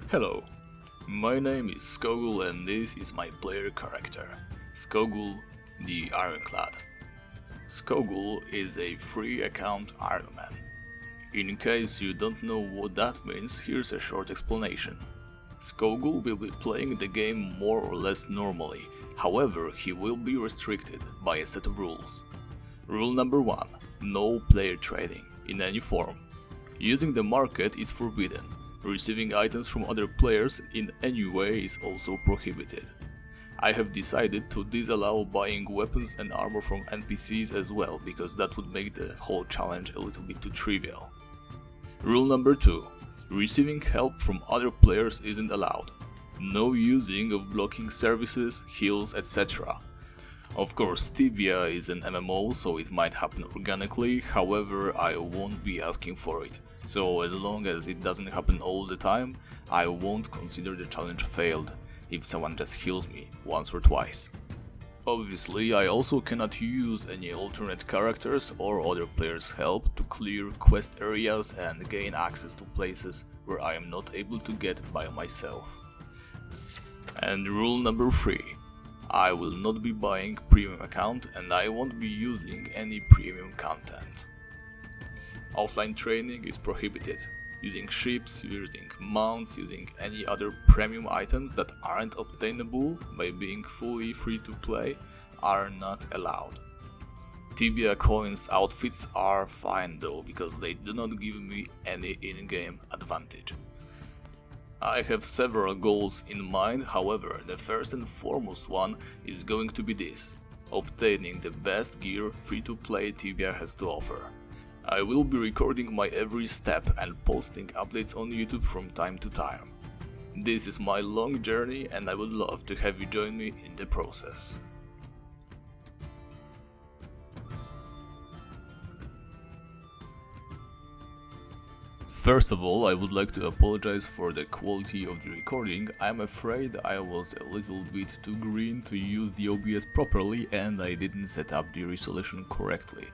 Hello, my name is Skogul and this is my player character, Skogul the Ironclad. Skogul is a free account Ironman. In case you don't know what that means, here's a short explanation. Skogul will be playing the game more or less normally, however he will be restricted by a set of rules. Rule number 1. No player trading, in any form. Using the market is forbidden. Receiving items from other players in any way is also prohibited. I have decided to disallow buying weapons and armor from NPCs as well, because that would make the whole challenge a little bit too trivial. Rule number 2. Receiving help from other players isn't allowed. No using of blocking services, heals, etc. Of course, Tibia is an MMO, so it might happen organically, however I won't be asking for it. So as long as it doesn't happen all the time, I won't consider the challenge failed if someone just heals me once or twice. Obviously, I also cannot use any alternate characters or other players' help to clear quest areas and gain access to places where I am not able to get by myself. And rule number 3. I will not be buying premium account and I won't be using any premium content. Offline training is prohibited. Using ships, using mounts, using any other premium items that aren't obtainable by being fully free to play are not allowed. Tibia coins outfits are fine though, because they do not give me any in-game advantage. I have several goals in mind, however, the first and foremost one is going to be this: obtaining the best gear free-to-play Tibia has to offer. I will be recording my every step and posting updates on YouTube from time to time. This is my long journey and I would love to have you join me in the process. First of all, I would like to apologize for the quality of the recording. I'm afraid I was a little bit too green to use the OBS properly and I didn't set up the resolution correctly.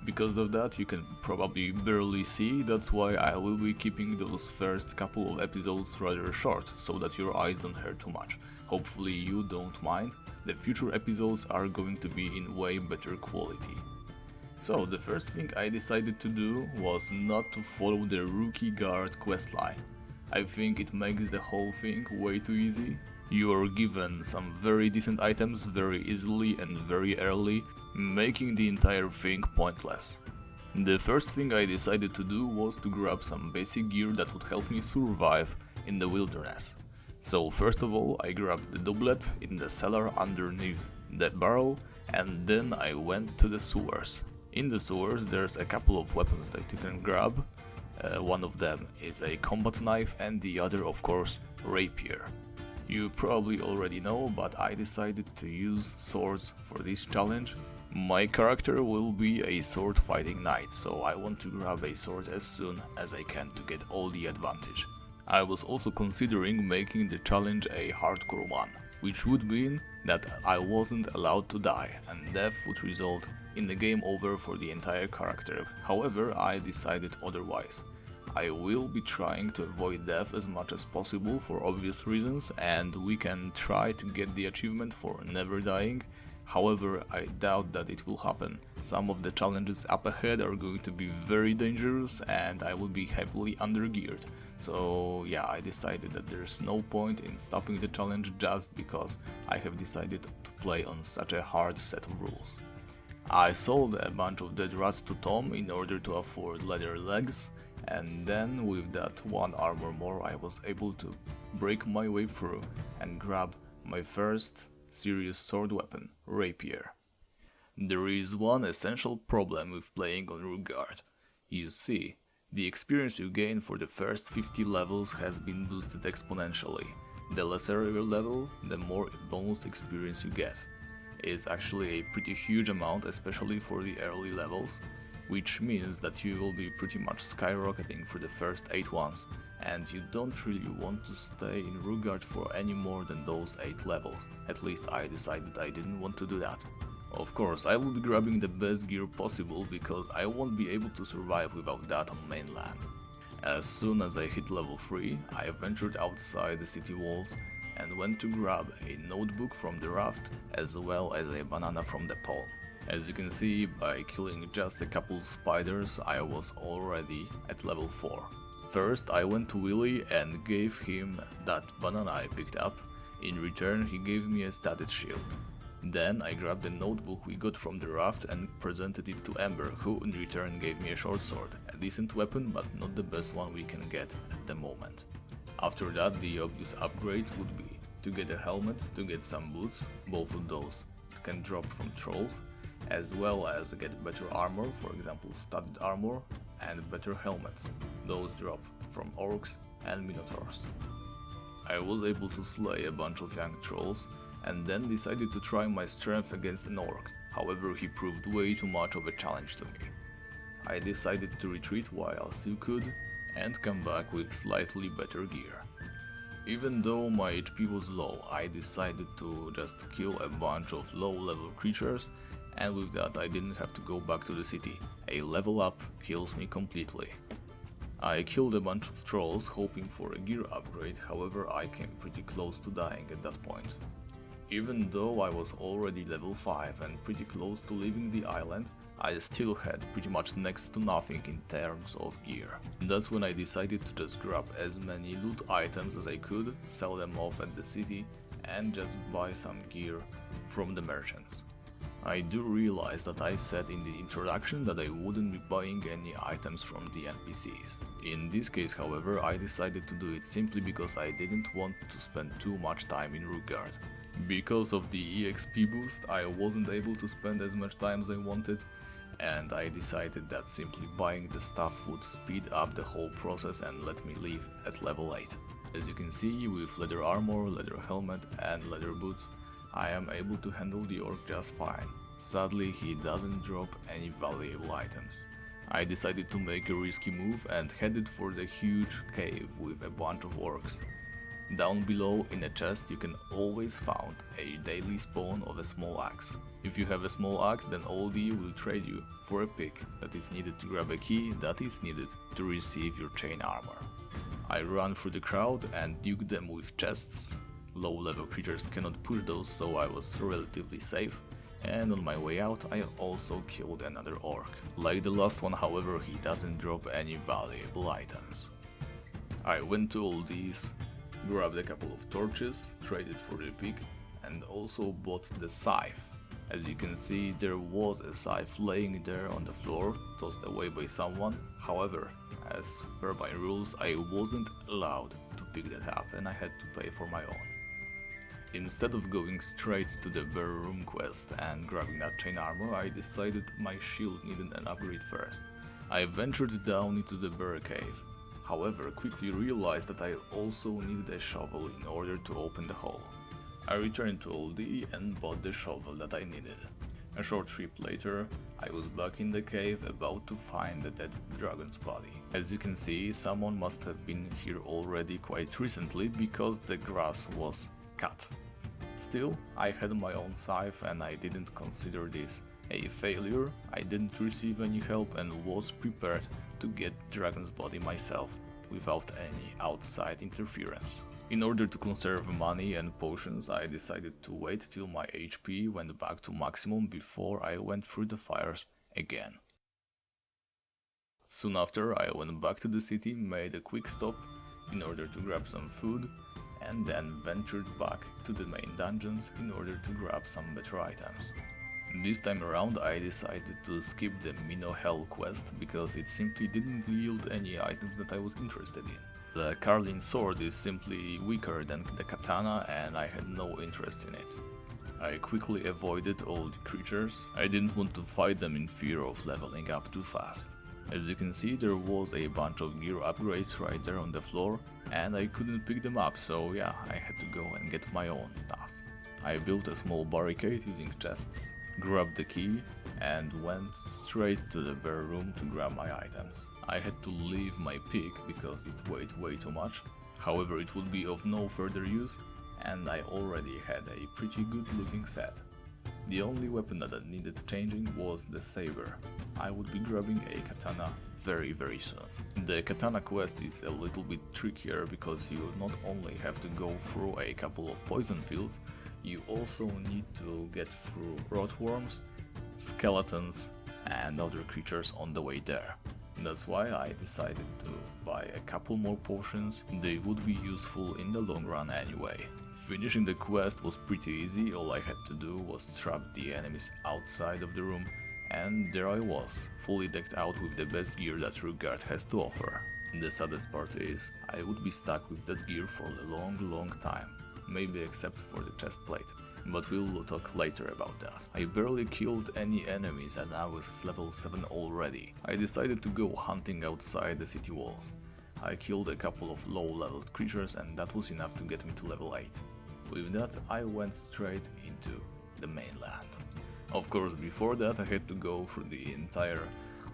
Because of that, you can probably barely see, that's why I will be keeping those first couple of episodes rather short, so that your eyes don't hurt too much. Hopefully you don't mind, the future episodes are going to be in way better quality. So the first thing I decided to do was not to follow the Rookgaard questline. I think it makes the whole thing way too easy. You are given some very decent items very easily and very early, making the entire thing pointless. The first thing I decided to do was to grab some basic gear that would help me survive in the wilderness. So first of all I grabbed the doublet in the cellar underneath that barrel, and then I went to the sewers. In the sewers there's a couple of weapons that you can grab. One of them is a combat knife and the other, of course, rapier. You probably already know, but I decided to use swords for this challenge. My character will be a sword fighting knight, so I want to grab a sword as soon as I can to get all the advantage. I was also considering making the challenge a hardcore one, which would mean that I wasn't allowed to die and death would result in the game over for the entire character. However, I decided otherwise. I will be trying to avoid death as much as possible for obvious reasons, and we can try to get the achievement for never dying. However, I doubt that it will happen. Some of the challenges up ahead are going to be very dangerous and I will be heavily undergeared. So yeah, I decided that there's no point in stopping the challenge just because I have decided to play on such a hard set of rules. I sold a bunch of dead rats to Tom in order to afford leather legs, and then with that one armor more I was able to break my way through and grab my first serious sword weapon, rapier. There is one essential problem with playing on Rookgaard. You see, the experience you gain for the first 50 levels has been boosted exponentially. The lesser your level, the more bonus experience you get. It's actually a pretty huge amount, especially for the early levels, which means that you will be pretty much skyrocketing for the first 8 ones, and you don't really want to stay in Rookgaard for any more than those 8 levels. At least I decided I didn't want to do that. Of course, I will be grabbing the best gear possible because I won't be able to survive without that on mainland. As soon as I hit level 3, I ventured outside the city walls and went to grab a notebook from the raft as well as a banana from the pole. As you can see, by killing just a couple spiders, I was already at level 4. First, I went to Willy and gave him that banana I picked up. In return, he gave me a status shield. Then I grabbed the notebook we got from the raft and presented it to Ember, who in return gave me a short sword, a decent weapon but not the best one we can get at the moment. After that, the obvious upgrade would be to get a helmet, to get some boots, both of those can drop from trolls, as well as get better armor, for example studded armor, and better helmets, those drop from orcs and minotaurs. I was able to slay a bunch of young trolls, and then decided to try my strength against an orc, however he proved way too much of a challenge to me. I decided to retreat while I still could, and come back with slightly better gear. Even though my HP was low, I decided to just kill a bunch of low level creatures, and with that I didn't have to go back to the city. A level up heals me completely. I killed a bunch of trolls hoping for a gear upgrade, however I came pretty close to dying at that point. Even though I was already level 5 and pretty close to leaving the island, I still had pretty much next to nothing in terms of gear. That's when I decided to just grab as many loot items as I could, sell them off at the city, and just buy some gear from the merchants. I do realize that I said in the introduction that I wouldn't be buying any items from the NPCs. In this case, however, I decided to do it simply because I didn't want to spend too much time in Rookgaard. Because of the EXP boost, I wasn't able to spend as much time as I wanted, and I decided that simply buying the stuff would speed up the whole process and let me leave at level 8. As you can see, with leather armor, leather helmet and leather boots, I am able to handle the orc just fine. Sadly, he doesn't drop any valuable items. I decided to make a risky move and headed for the huge cave with a bunch of orcs. Down below in a chest you can always find a daily spawn of a small axe. If you have a small axe, then Oldie will trade you for a pick that is needed to grab a key that is needed to receive your chain armor. I ran through the crowd and duked them with chests. Low level creatures cannot push those, so I was relatively safe, and on my way out I also killed another orc. Like the last one, however, he doesn't drop any valuable items. I went to all these, grabbed a couple of torches, traded for the pick, and also bought the scythe. As you can see, there was a scythe laying there on the floor, tossed away by someone. However, as per my rules, I wasn't allowed to pick that up and I had to pay for my own. Instead of going straight to the bear room quest and grabbing that chain armor, I decided my shield needed an upgrade first. I ventured down into the bear cave. However, quickly realized that I also needed a shovel in order to open the hole. I returned to Oldie and bought the shovel that I needed. A short trip later, I was back in the cave about to find the dead dragon's body. As you can see, someone must have been here already quite recently because the grass was cut. Still, I had my own scythe and I didn't consider this a failure. I didn't receive any help and was prepared to get dragon's body myself without any outside interference. In order to conserve money and potions, I decided to wait till my HP went back to maximum before I went through the fires again. Soon after, I went back to the city, made a quick stop in order to grab some food, and then ventured back to the main dungeons in order to grab some better items. This time around I decided to skip the Mino Hell quest because it simply didn't yield any items that I was interested in. The Carlin sword is simply weaker than the katana and I had no interest in it. I quickly avoided all the creatures. I didn't want to fight them in fear of leveling up too fast. As you can see, there was a bunch of gear upgrades right there on the floor and I couldn't pick them up, so yeah, I had to go and get my own stuff. I built a small barricade using chests, grabbed the key and went straight to the bear room to grab my items. I had to leave my pick because it weighed way too much, however it would be of no further use and I already had a pretty good looking set. The only weapon that needed changing was the saber. I would be grabbing a katana very soon. The katana quest is a little bit trickier because you not only have to go through a couple of poison fields, you also need to get through rotworms, skeletons and other creatures on the way there. That's why I decided to buy a couple more potions. They would be useful in the long run anyway. Finishing the quest was pretty easy. All I had to do was trap the enemies outside of the room, and there I was, fully decked out with the best gear that Rookgaard has to offer. The saddest part is, I would be stuck with that gear for a long time, maybe except for the chest plate. But we'll talk later about that. I barely killed any enemies and I was level 7 already. I decided to go hunting outside the city walls. I killed a couple of low-leveled creatures and that was enough to get me to level 8. With that I went straight into the mainland. Of course, before that I had to go through the entire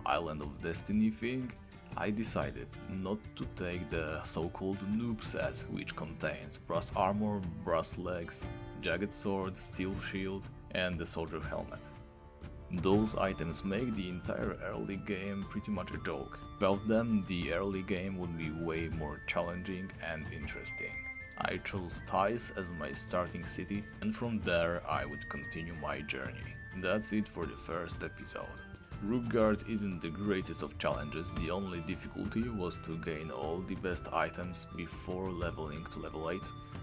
Island of Destiny thing. I decided not to take the so-called noob set, which contains brass armor, brass legs, jagged sword, steel shield and the soldier helmet. Those items make the entire early game pretty much a joke. Without them, the early game would be way more challenging and interesting. I chose Thais as my starting city, and from there I would continue my journey. That's it for the first episode. Rookgaard isn't the greatest of challenges, the only difficulty was to gain all the best items before leveling to level 8.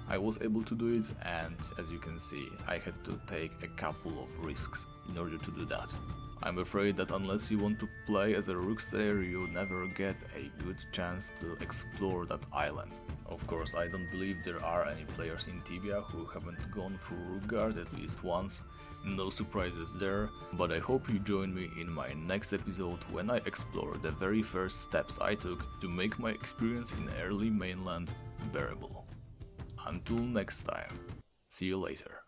I was able to do it, and as you can see, I had to take a couple of risks in order to do that. I'm afraid that unless you want to play as a Rookstayer, you never get a good chance to explore that island. Of course, I don't believe there are any players in Tibia who haven't gone through Rookgaard at least once. No surprises there, but I hope you join me in my next episode when I explore the very first steps I took to make my experience in early mainland bearable. Until next time, see you later.